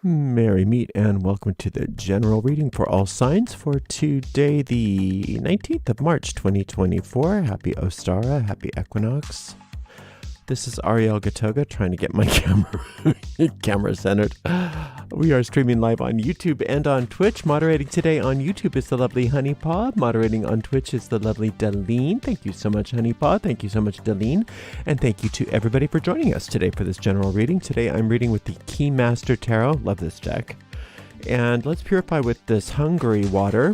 Merry meet and welcome to the general reading for all signs for today, the 19th of March, 2024. Happy Ostara, happy Equinox. This is Ariel Gatoga trying to get my camera centered. We are streaming live on YouTube and on Twitch. Moderating today on YouTube is the lovely Honeypaw. Moderating on Twitch is the lovely Deline. Thank you so much, Honeypaw. Thank you so much, Deline. And thank you to everybody for joining us today for this general reading. Today I'm reading with the Keymaster Tarot. Love this deck. And let's purify with this Hungary water,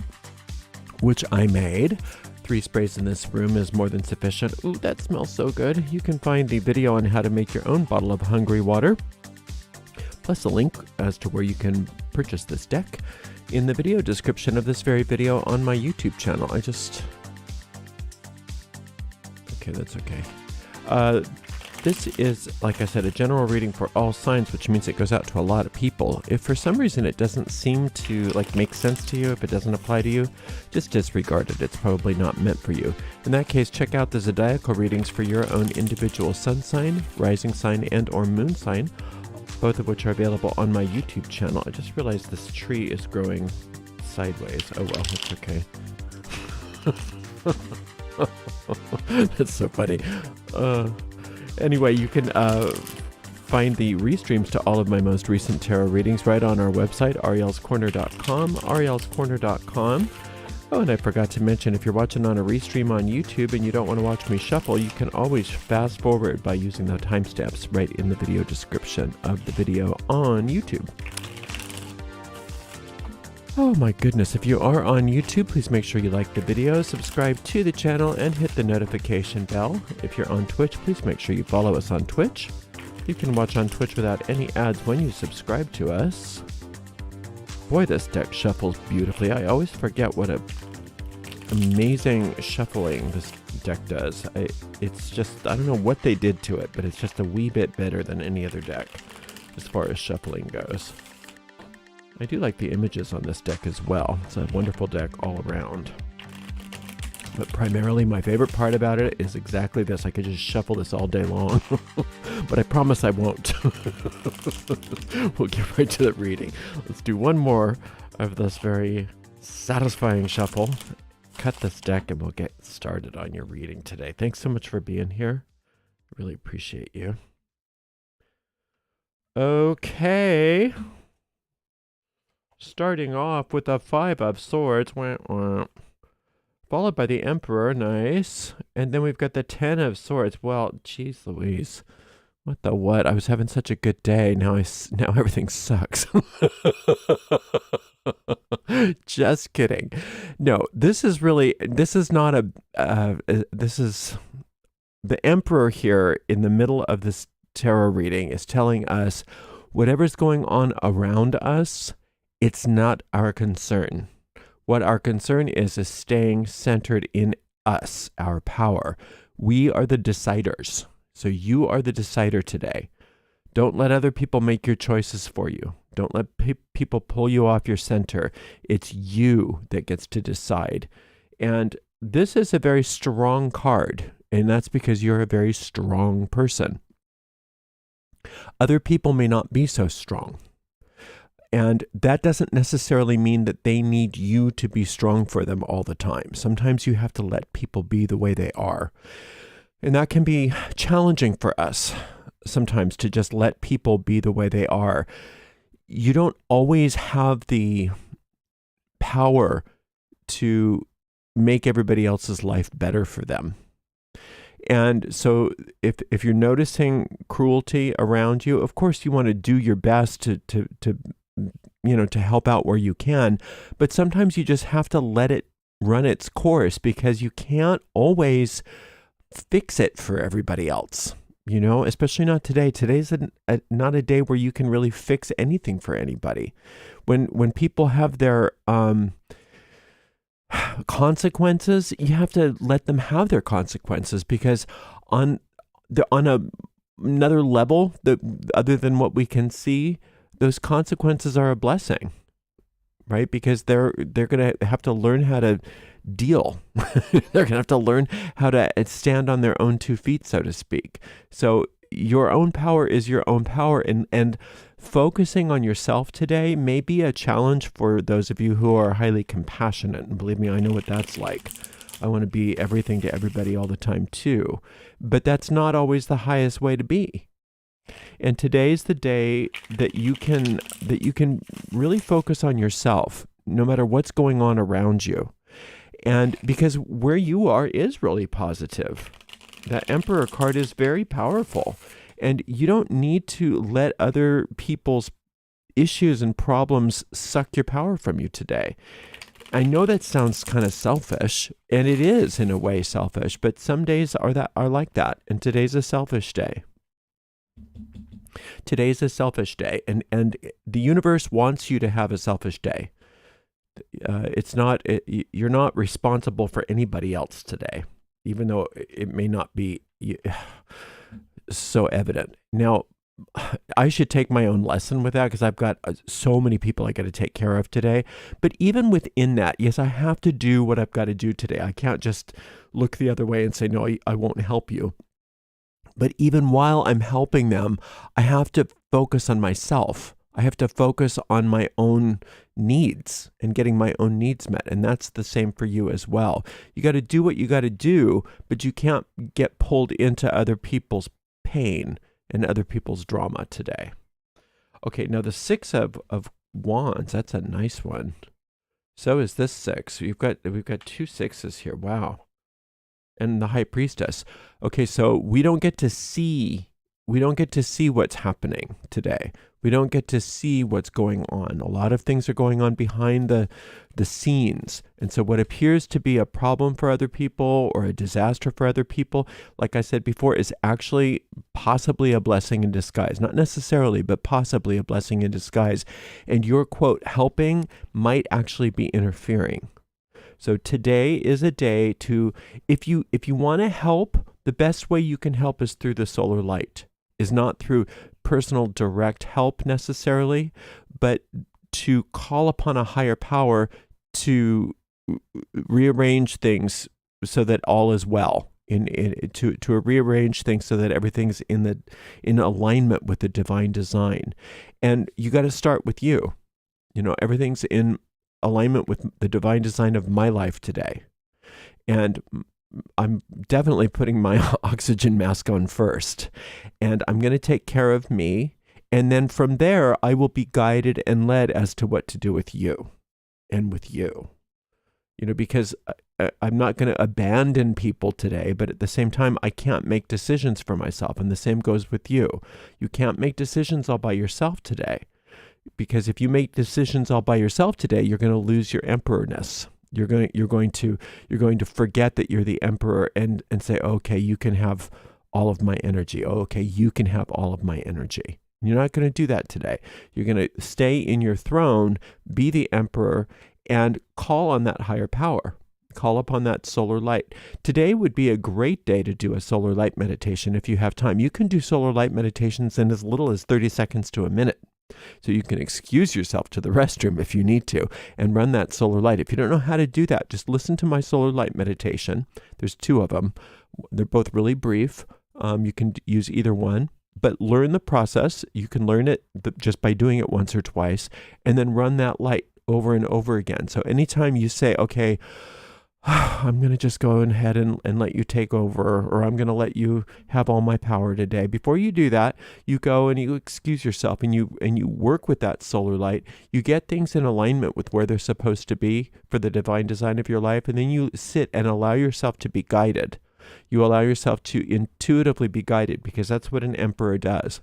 which I made. 3 sprays in this room is more than sufficient. Ooh, that smells so good. You can find the video on how to make your own bottle of Hungary water, plus a link as to where you can purchase this deck in the video description of this very video on my YouTube channel. Okay, that's okay. This is, like I said, a general reading for all signs, which means it goes out to a lot of people. If for some reason it doesn't seem to make sense to you, if it doesn't apply to you, just disregard it. It's probably not meant for you. In that case, check out the zodiacal readings for your own individual sun sign, rising sign, and or moon sign, both of which are available on my YouTube channel. I just realized this tree is growing sideways. Oh well, it's okay. That's so funny. Anyway, you can find the restreams to all of my most recent tarot readings right on our website, arielscorner.com, arielscorner.com. Oh, and I forgot to mention, if you're watching on a restream on YouTube and you don't want to watch me shuffle, you can always fast forward by using the timestamps right in the video description of the video on YouTube. Oh my goodness, if you are on YouTube, please make sure you like the video, subscribe to the channel, and hit the notification bell. If you're on Twitch, please make sure you follow us on Twitch. You can watch on Twitch without any ads when you subscribe to us. Boy, this deck shuffles beautifully. I always forget what amazing shuffling this deck does. It's just, I don't know what they did to it, but it's just a wee bit better than any other deck as far as shuffling goes. I do like the images on this deck as well. It's a wonderful deck all around. But primarily my favorite part about it is exactly this. I could just shuffle this all day long. But I promise I won't. We'll get right to the reading. Let's do one more of this very satisfying shuffle. Cut this deck and we'll get started on your reading today. Thanks so much for being here. I really appreciate you. Okay. Starting off with a 5 of swords, followed by the Emperor, nice. And then we've got the 10 of swords. Well, geez Louise, what the what? I was having such a good day. Now everything sucks. Just kidding. No, this is not this is the Emperor here in the middle of this tarot reading is telling us whatever's going on around us, it's not our concern. What our concern is staying centered in us, our power. We are the deciders. So you are the decider today. Don't let other people make your choices for you. Don't let people pull you off your center. It's you that gets to decide. And this is a very strong card, and that's because you're a very strong person. Other people may not be so strong. And that doesn't necessarily mean that they need you to be strong for them all the time. Sometimes you have to let people be the way they are. And that can be challenging for us sometimes, to just let people be the way they are. You don't always have the power to make everybody else's life better for them. And so if you're noticing cruelty around you, of course you want to do your best to help out where you can, but sometimes you just have to let it run its course, because you can't always fix it for everybody else, especially not today. Today's not a day where you can really fix anything for anybody. When people have their consequences, you have to let them have their consequences, because on another level, other than what we can see, those consequences are a blessing, right? Because they're going to have to learn how to deal. They're going to have to learn how to stand on their own 2 feet, so to speak. So your own power is your own power, and focusing on yourself today may be a challenge for those of you who are highly compassionate. And believe me, I know what that's like. I want to be everything to everybody all the time too. But that's not always the highest way to be. And today's the day that you can really focus on yourself, no matter what's going on around you. And because where you are is really positive. That Emperor card is very powerful. And you don't need to let other people's issues and problems suck your power from you today. I know that sounds kind of selfish, and it is in a way selfish, but some days are like that, and today's a selfish day. Today's a selfish day, and the universe wants you to have a selfish day. You're not responsible for anybody else today, even though it may not be so evident. Now, I should take my own lesson with that because I've got so many people I got to take care of today. But even within that, yes, I have to do what I've got to do today. I can't just look the other way and say, no, I won't help you. But even while I'm helping them, I have to focus on myself. I have to focus on my own needs and getting my own needs met. And that's the same for you as well. You got to do what you got to do, but you can't get pulled into other people's pain and other people's drama today. Okay, now the Six of Wands, that's a nice one. So is this six. We've got two sixes here. Wow. And the High Priestess. Okay, so we don't get to see what's happening today. We don't get to see what's going on. A lot of things are going on behind the scenes. And so what appears to be a problem for other people or a disaster for other people, like I said before, is actually possibly a blessing in disguise. Not necessarily, but possibly a blessing in disguise. And your, quote, helping might actually be interfering. So today is a day to, if you want to help, the best way you can help is through the solar light. Is not through personal direct help necessarily, but to call upon a higher power to rearrange things so that all is well, to rearrange things so that everything's in alignment with the divine design. And you got to start with you. Everything's in alignment with the divine design of my life today. And I'm definitely putting my oxygen mask on first, and I'm going to take care of me. And then from there, I will be guided and led as to what to do with you and with you, because I'm not going to abandon people today, but at the same time, I can't make decisions for myself. And the same goes with you. You can't make decisions all by yourself today, because if you make decisions all by yourself today, you're going to lose your emperorness. You're going to forget that you're the emperor and say, okay, you can have all of my energy. Oh, okay, you can have all of my energy. You're not going to do that today. You're going to stay in your throne, be the emperor, and call on that higher power. Call upon that solar light. Today would be a great day to do a solar light meditation if you have time. You can do solar light meditations in as little as 30 seconds to a minute. So you can excuse yourself to the restroom if you need to and run that solar light. If you don't know how to do that, just listen to my solar light meditation. There's two of them. They're both really brief. You can use either one, but learn the process. You can learn it just by doing it once or twice, and then run that light over and over again. So anytime you say, okay, I'm going to just go ahead and let you take over, or I'm going to let you have all my power today. Before you do that, you go and you excuse yourself and you work with that solar light. You get things in alignment with where they're supposed to be for the divine design of your life. And then you sit and allow yourself to be guided. You allow yourself to intuitively be guided, because that's what an emperor does.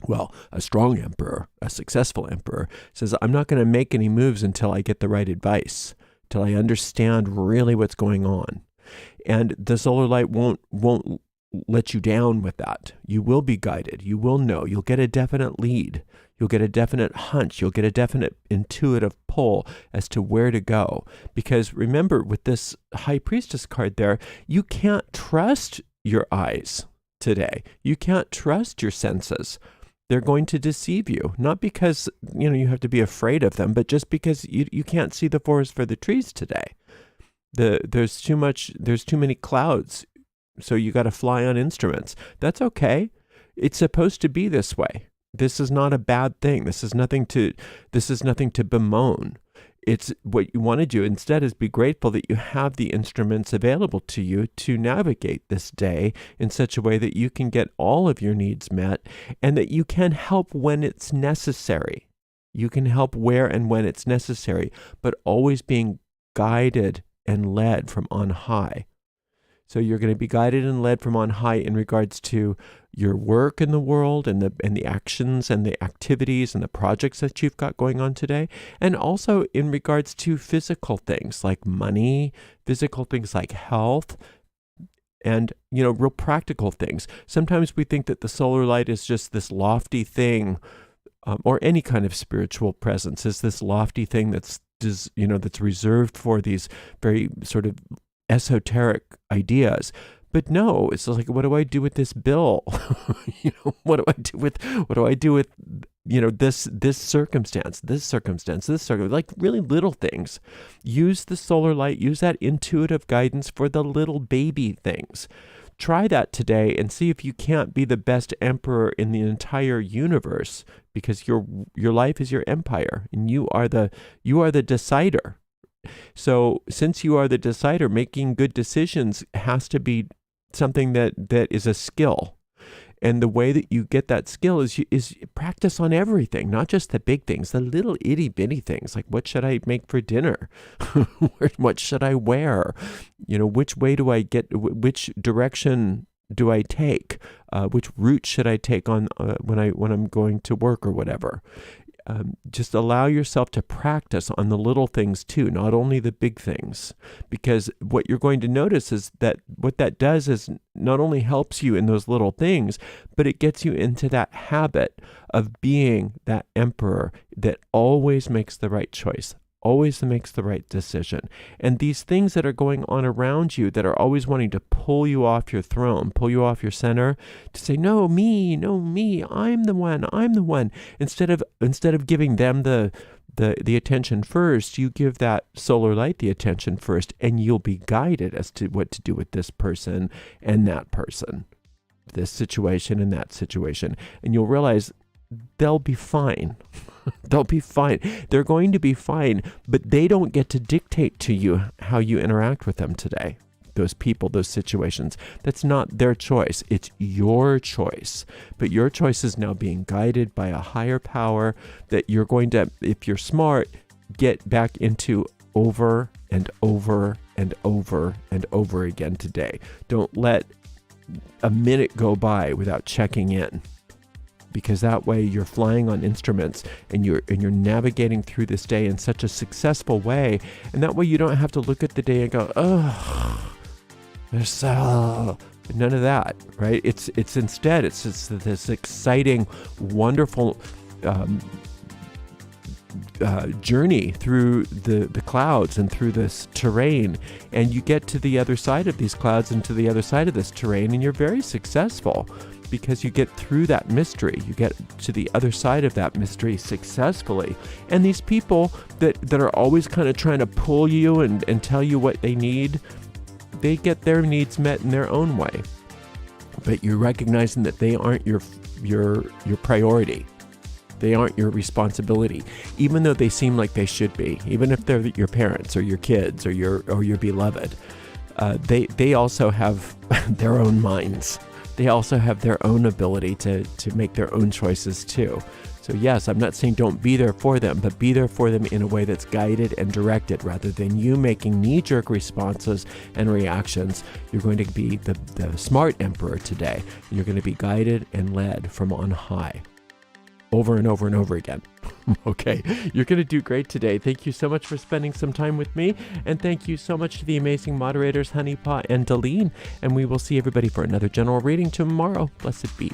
Well, a strong emperor, a successful emperor, says, I'm not going to make any moves until I get the right advice, till I understand really what's going on. And the solar light won't let you down with that. You will be guided. You will know. You'll get a definite lead. You'll get a definite hunch. You'll get a definite intuitive pull as to where to go. Because remember, with this High Priestess card there, you can't trust your eyes today. You can't trust your senses. They're going to deceive you, not because, you have to be afraid of them, but just because you can't see the forest for the trees today. There's too many clouds, so you got to fly on instruments. That's okay. It's supposed to be this way. This is not a bad thing. This is nothing to bemoan. It's what you want to do instead is be grateful that you have the instruments available to you to navigate this day in such a way that you can get all of your needs met and that you can help when it's necessary. You can help where and when it's necessary, but always being guided and led from on high. So you're going to be guided and led from on high in regards to your work in the world and the actions and the activities and the projects that you've got going on today. And also in regards to physical things like money, physical things like health, and, real practical things. Sometimes we think that the solar light is just this lofty thing, or any kind of spiritual presence is this lofty thing that's reserved for these very sort of esoteric ideas. But no, it's like, what do I do with this bill? What do I do with this circumstance, like really little things. Use the solar light, use that intuitive guidance for the little baby things. Try that today and see if you can't be the best emperor in the entire universe, because your life is your empire and you are the decider. So since you are the decider, making good decisions has to be something that is a skill. And the way that you get that skill is practice on everything, not just the big things, the little itty bitty things, like what should I make for dinner? What should I wear? Which way do I get, which direction do I take? Which route should I take on when I'm going to work or whatever? Just allow yourself to practice on the little things too, not only the big things, because what you're going to notice is that what that does is not only helps you in those little things, but it gets you into that habit of being that emperor that always makes the right choice, always makes the right decision. And these things that are going on around you that are always wanting to pull you off your throne, pull you off your center, to say, no, me, I'm the one. Instead of giving them the attention first, you give that solar light the attention first, and you'll be guided as to what to do with this person and that person, this situation and that situation. And you'll realize they'll be fine. They'll be fine. They're going to be fine, but they don't get to dictate to you how you interact with them today. Those people, those situations. That's not their choice. It's your choice. But your choice is now being guided by a higher power that you're going to, if you're smart, get back into over and over and over and over again today. Don't let a minute go by without checking in. Because that way you're flying on instruments and you're navigating through this day in such a successful way. And that way you don't have to look at the day and go, oh, there's so none of that, right? It's instead, it's this exciting, wonderful journey through the clouds and through this terrain. And you get to the other side of these clouds and to the other side of this terrain, and you're very successful. Because you get through that mystery, you get to the other side of that mystery successfully. And these people that are always kind of trying to pull you and tell you what they need, they get their needs met in their own way. But you're recognizing that they aren't your priority. They aren't your responsibility, even though they seem like they should be. Even if they're your parents or your kids or your beloved, they also have their own minds. They also have their own ability to make their own choices too. So yes, I'm not saying don't be there for them, but be there for them in a way that's guided and directed rather than you making knee-jerk responses and reactions. You're going to be the smart emperor today. You're going to be guided and led from on high over and over and over again. Okay, you're going to do great today. Thank you so much for spending some time with me. And thank you so much to the amazing moderators, Honeypot and Deline. And we will see everybody for another general reading tomorrow. Blessed be.